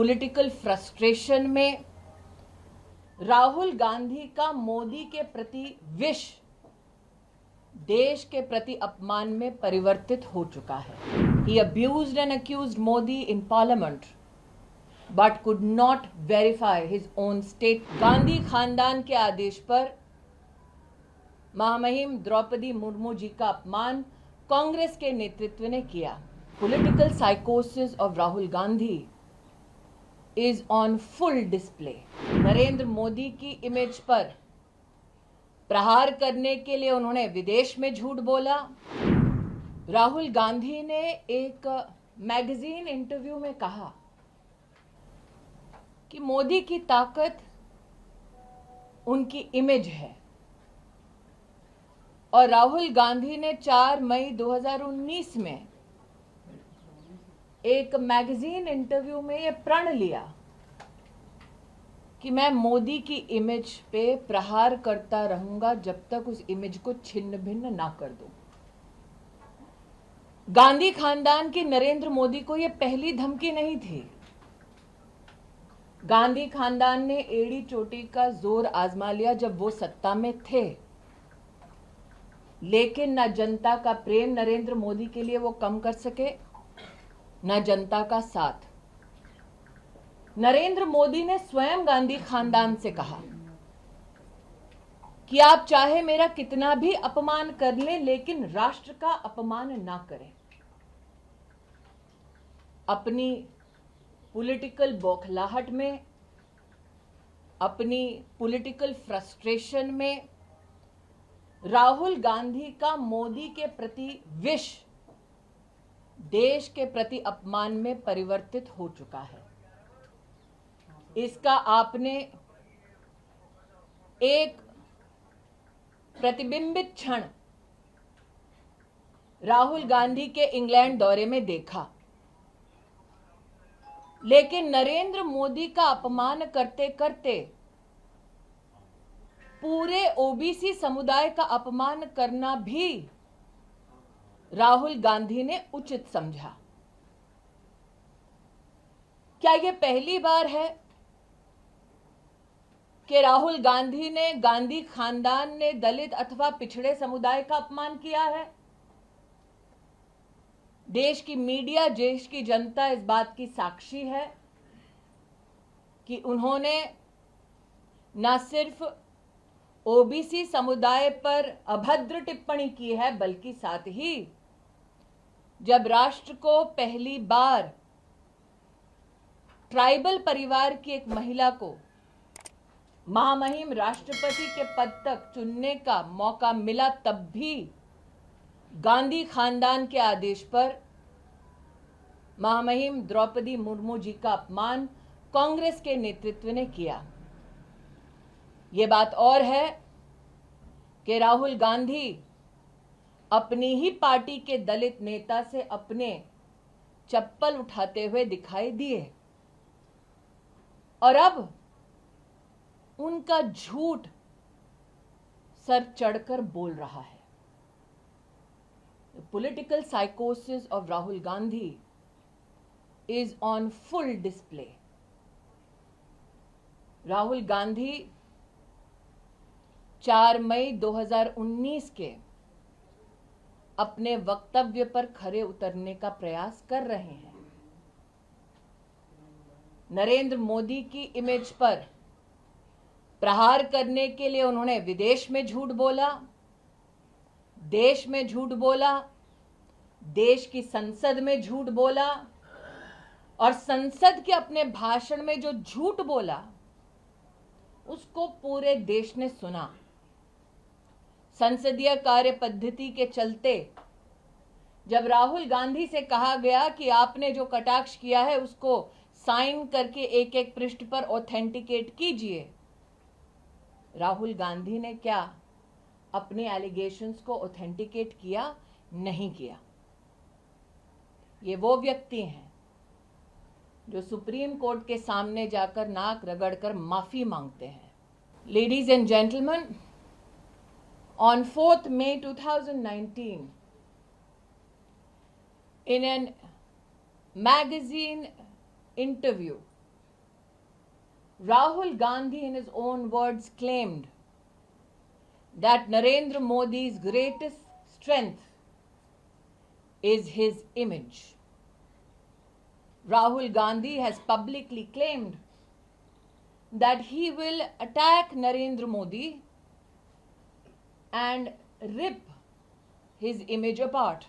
Political frustration में राहुल गांधी का मोदी के प्रति विष देश के प्रति अपमान में परिवर्तित हो चुका है. He abused and accused Modi in parliament but could not verify his own state. Gandhi खानदान के आदेश पर महामहिम द्रौपदी मुर्मू जी का अपमान कांग्रेस के नेतृत्व ने किया. Political psychosis of Rahul Gandhi is on full display. Narendra Modi की इमेज पर प्रहार करने के लिए उन्होंने विदेश में झूठ बोला. राहुल गांधी ने एक मैगजीन इंटरव्यू में कहा कि मोदी की ताकत उनकी इमेज है और राहुल गांधी ने 4 मई 2019 में एक मैगजीन इंटरव्यू में ये प्रण लिया कि मैं मोदी की इमेज पे प्रहार करता रहूंगा जब तक उस इमेज को छिन्न भिन्न ना कर दूं. गांधी खानदान की नरेंद्र मोदी को यह पहली धमकी नहीं थी. गांधी खानदान ने एड़ी चोटी का जोर आजमा लिया जब वो सत्ता में थे, लेकिन न जनता का प्रेम नरेंद्र मोदी के लिए वो कम कर सके, न जनता का साथ. नरेंद्र मोदी ने स्वयं गांधी खानदान से कहा कि आप चाहे मेरा कितना भी अपमान कर लें, लेकिन राष्ट्र का अपमान ना करें. अपनी पॉलिटिकल बौखलाहट में, अपनी पॉलिटिकल फ्रस्ट्रेशन में राहुल गांधी का मोदी के प्रति विष देश के प्रति अपमान में परिवर्तित हो चुका है. इसका आपने एक प्रतिबिंबित क्षण राहुल गांधी के इंग्लैंड दौरे में देखा. लेकिन नरेंद्र मोदी का अपमान करते करते पूरे ओबीसी समुदाय का अपमान करना भी राहुल गांधी ने उचित समझा. क्या यह पहली बार है कि राहुल गांधी ने, गांधी खानदान ने दलित अथवा पिछड़े समुदाय का अपमान किया है? देश की मीडिया, देश की जनता इस बात की साक्षी है कि उन्होंने न सिर्फ ओबीसी समुदाय पर अभद्र टिप्पणी की है, बल्कि साथ ही जब राष्ट्र को पहली बार ट्राइबल परिवार की एक महिला को महामहिम राष्ट्रपति के पद तक चुनने का मौका मिला, तब भी गांधी खानदान के आदेश पर महामहिम द्रौपदी मुर्मू जी का अपमान कांग्रेस के नेतृत्व ने किया. ये बात और है कि राहुल गांधी अपनी ही पार्टी के दलित नेता से अपने चप्पल उठाते हुए दिखाई दिए और अब उनका झूठ सर चढ़कर बोल रहा है. The political psychosis of Rahul Gandhi is on full display. Rahul Gandhi 4 मई 2019 के अपने वक्तव्य पर खरे उतरने का प्रयास कर रहे हैं. नरेंद्र मोदी की इमेज पर प्रहार करने के लिए उन्होंने विदेश में झूठ बोला, देश में झूठ बोला, देश की संसद में झूठ बोला और संसद के अपने भाषण में जो झूठ बोला उसको पूरे देश ने सुना. संसदीय कार्य पद्धति के चलते जब राहुल गांधी से कहा गया कि आपने जो कटाक्ष किया है उसको साइन करके एक एक पृष्ठ पर ऑथेंटिकेट कीजिए, राहुल गांधी ने क्या अपने एलिगेशंस को ऑथेंटिकेट किया? नहीं किया. ये वो व्यक्ति हैं जो सुप्रीम कोर्ट के सामने जाकर नाक रगड़कर माफी मांगते हैं. Ladies and gentleman, on 4th May 2019, in an magazine interview, Rahul Gandhi, in his own words, claimed that Narendra Modi's greatest strength is his image. Rahul Gandhi has publicly claimed that he will attack Narendra Modi and rip his image apart.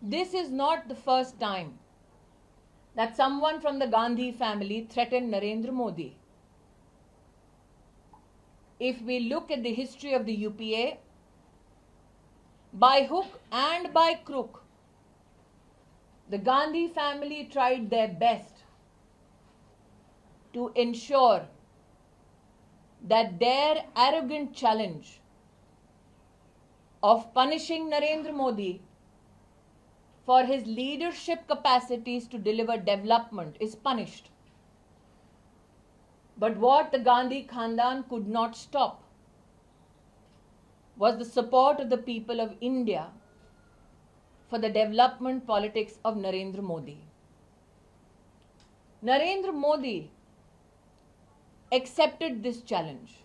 This is not the first time that someone from the Gandhi family threatened Narendra Modi. If we look at the history of the UPA, by hook and by crook, the Gandhi family tried their best to ensure that their arrogant challenge of punishing Narendra Modi for his leadership capacities to deliver development is punished. But what the Gandhi Khandan could not stop was the support of the people of India for the development politics of Narendra Modi. Narendra Modi accepted this challenge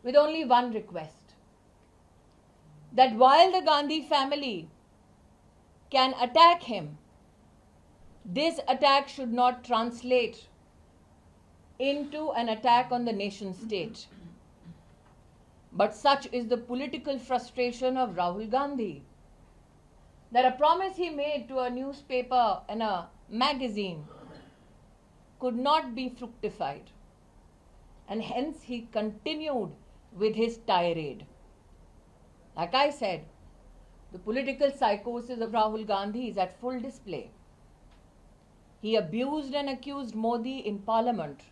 with only one request, that while the Gandhi family can attack him, this attack should not translate into an attack on the nation state. But such is the political frustration of Rahul Gandhi that a promise he made to a newspaper and a magazine could not be fructified, and hence he continued with his tirade. Like I said, the political psychosis of Rahul Gandhi is at full display. He abused and accused Modi in parliament,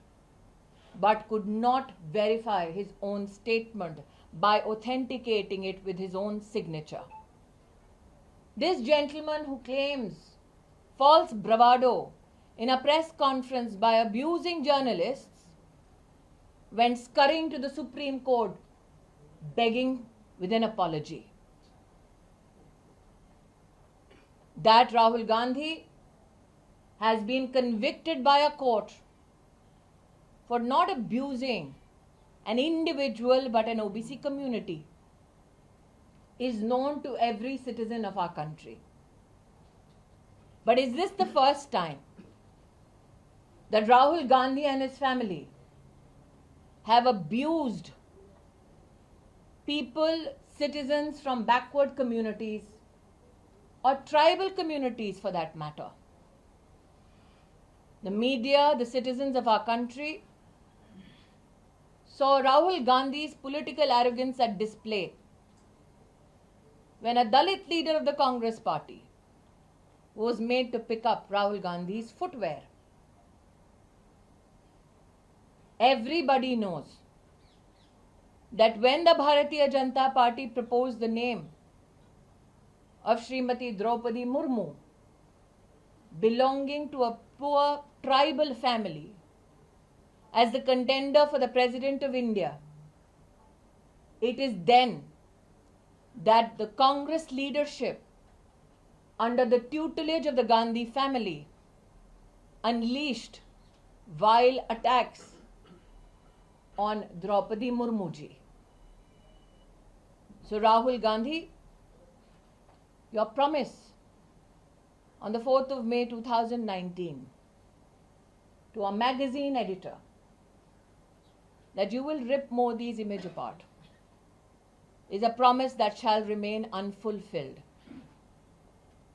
but could not verify his own statement by authenticating it with his own signature. This gentleman who claims false bravado in a press conference by abusing journalists went scurrying to the Supreme Court begging with an apology. That Rahul Gandhi has been convicted by a court for not abusing an individual but an OBC community is known to every citizen of our country. But is this the first time that Rahul Gandhi and his family have abused people, citizens from backward communities or tribal communities for that matter? The media, the citizens of our country saw Rahul Gandhi's political arrogance at display when a Dalit leader of the Congress party was made to pick up Rahul Gandhi's footwear. Everybody knows that when the Bharatiya Janata Party proposed the name of Srimati Draupadi Murmu, belonging to a poor tribal family, as the contender for the President of India, it is then that the Congress leadership, under the tutelage of the Gandhi family, unleashed vile attacks on Draupadi Murmu ji. So Rahul Gandhi, your promise on the 4th of May 2019 to a magazine editor that you will rip Modi's image apart is a promise that shall remain unfulfilled.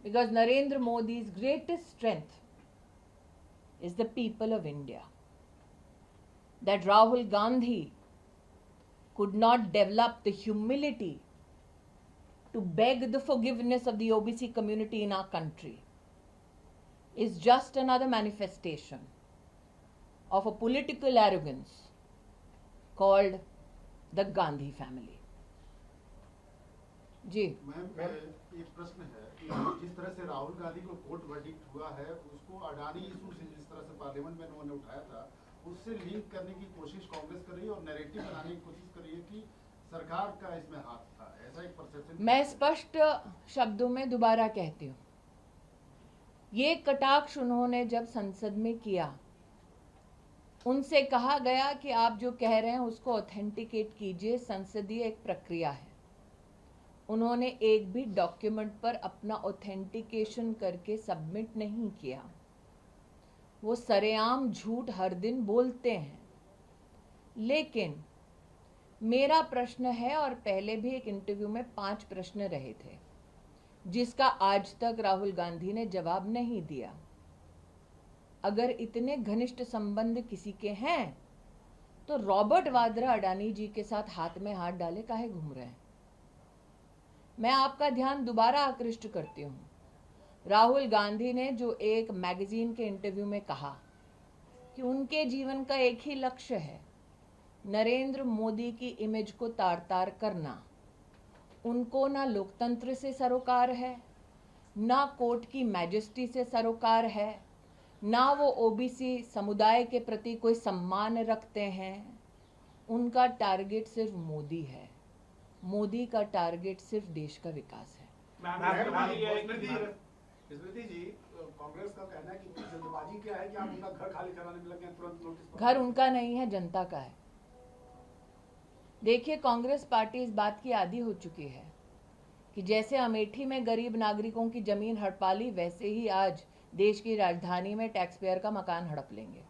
Because Narendra Modi's greatest strength is the people of India. That Rahul Gandhi could not develop the humility to beg the forgiveness of the OBC community in our country is just another manifestation of a political arrogance called the Gandhi family. जी ma'am एक प्रश्न है कि जिस तरह से राहुल गांधी को court verdict हुआ है उसको अडानी इशू से जिस तरह से पार्लियामेंट में उन्होंने उठाया था उससे लिंक करने की कोशिश कांग्रेस कर रही है और नैरेटिव बनाने की कोशिश कर रही है कि सरकार का इसमें हाथ था, ऐसा एक परसेप्शन। मैं स्पष्ट शब्दों में दोबारा कहती हूँ, ये कटाक्ष उन्होंने जब संसद में किया उनसे कहा गया कि आप जो कह रहे हैं उसको ऑथेंटिकेट कीजिए, संसदीय एक प्रक्रिया है। उन्होंने एक भी डॉक्यूमेंट पर अपना ऑथेंटिकेशन करके सबमिट नहीं किया। वो सरेआम झूठ हर दिन बोलते हैं। लेकिन मेरा प्रश्न है, और पहले भी एक इंटरव्यू में 5 प्रश्न रहे थे जिसका आज तक राहुल गांधी ने जवाब नहीं दिया। अगर इतने घनिष्ठ संबंध किसी के हैं तो रॉबर्ट वाड्रा अडानी जी के साथ हाथ में हाथ डाले काहे घूम रहे हैं? मैं आपका ध्यान दोबारा आकृष्ट करती हूँ। राहुल गांधी ने जो एक मैगजीन के इंटरव्यू में कहा कि उनके जीवन का एक ही लक्ष्य है, नरेंद्र मोदी की इमेज को तार तार करना। उनको ना लोकतंत्र से सरोकार है, ना कोर्ट की मैजेस्टी से सरोकार है, ना वो ओबीसी समुदाय के प्रति कोई सम्मान रखते हैं। उनका टारगेट सिर्फ मोदी है। मोदी का टारगेट सिर्फ देश का विकास है। स्मृति जी, कांग्रेस का कहना है कि इतनी जल्दबाजी क्या है कि आप उनका घर खाली कराने में लगे हैं, तुरंत नोटिस। घर उनका नहीं है, जनता का है। देखिए, कांग्रेस पार्टी इस बात की आदी हो चुकी है कि जैसे अमेठी में गरीब नागरिकों की जमीन हड़पा ली, वैसे ही आज देश की राजधानी में टैक्स पेयर का मकान हड़प लेंगे।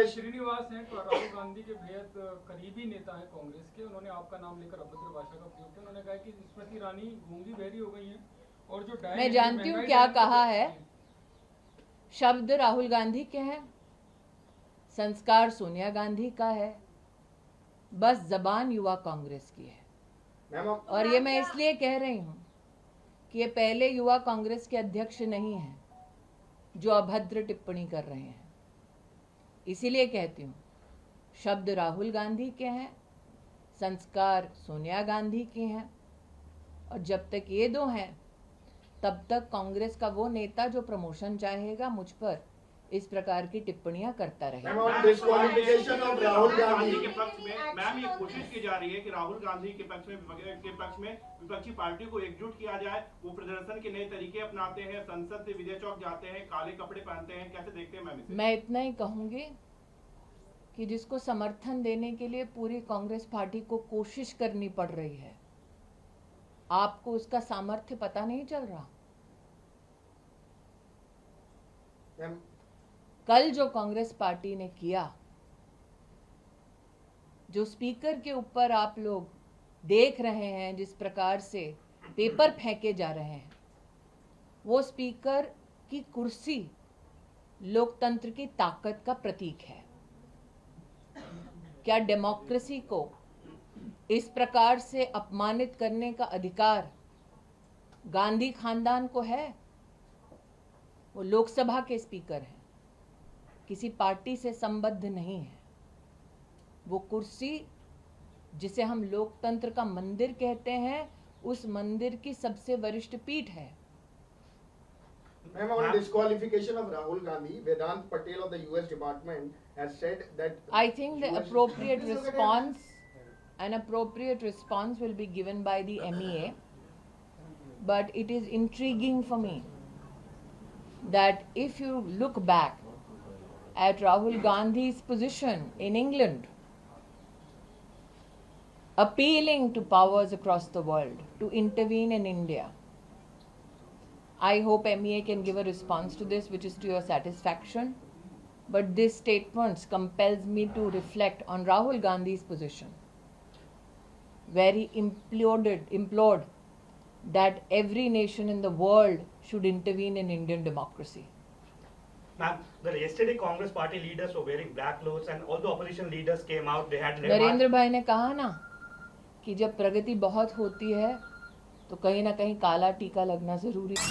श्रीनिवास हैं तो राहुल गांधी के बेहद करीबी नेता हैं कांग्रेस के। उन्होंने आपका नाम लेकर अभद्र भाषा का प्रयोग किया। उन्होंने कहा कि स्मृति ईरानी गूंगी बहरी हो गई हैं और जो मैं जानती हूँ क्या कहा है। शब्द राहुल गांधी के हैं, संस्कार सोनिया गांधी का है, बस जबान युवा कांग्रेस की है। और ये मैं इसलिए कह रही हूँ कि ये पहले युवा कांग्रेस के अध्यक्ष नहीं हैं जो अभद्र टिप्पणी कर रहे हैं। इसीलिए कहती हूँ, शब्द राहुल गांधी के हैं, संस्कार सोनिया गांधी के हैं, और जब तक ये दो हैं तब तक कांग्रेस का वो नेता जो प्रमोशन चाहेगा मुझ पर इस प्रकार की टिप्पणियां करता रहेगा। राहुल गांधी के पक्ष में मैम ये कोशिश की जा रही है कि राहुल गांधी के पक्ष में विपक्षी पार्टी को एकजुट किया जाए। वो प्रदर्शन के नए तरीके अपनाते हैं, संसद से विजय चौक जाते हैं, काले कपड़े पहनते हैं। कैसे देखते हैं मैम इसे? मैं इतना ही कहूंगी कि जिसको समर्थन देने के लिए पूरी कांग्रेस पार्टी को कोशिश करनी पड़ रही है, आपको उसका सामर्थ्य पता नहीं चल रहा। कल जो कांग्रेस पार्टी ने किया, जो स्पीकर के ऊपर आप लोग देख रहे हैं जिस प्रकार से पेपर फेंके जा रहे हैं, वो स्पीकर की कुर्सी लोकतंत्र की ताकत का प्रतीक है। क्या डेमोक्रेसी को इस प्रकार से अपमानित करने का अधिकार गांधी खानदान को है? वो लोकसभा के स्पीकर हैं, किसी पार्टी से संबद्ध नहीं है। वो कुर्सी जिसे हम लोकतंत्र का मंदिर कहते हैं, उस मंदिर की सबसे वरिष्ठ पीठ है। Ma'am, on disqualification of Rahul Gandhi, Vedant Patel of the US Department has said that I think the appropriate response will be given by the MEA, but it is intriguing for me that if you look back at Rahul Gandhi's position in England, appealing to powers across the world to intervene in India, I hope MEA can give a response to this which is to your satisfaction. But this statement compels me to reflect on Rahul Gandhi's position, where he implored that every nation in the world should intervene in Indian democracy. Ma'am, yesterday Congress party leaders were wearing black clothes and all the opposition leaders came out. They had Narendra भाई ने कहा ना कि जब प्रगति बहुत होती है तो कहीं ना कहीं काला टीका लगना जरूरी है।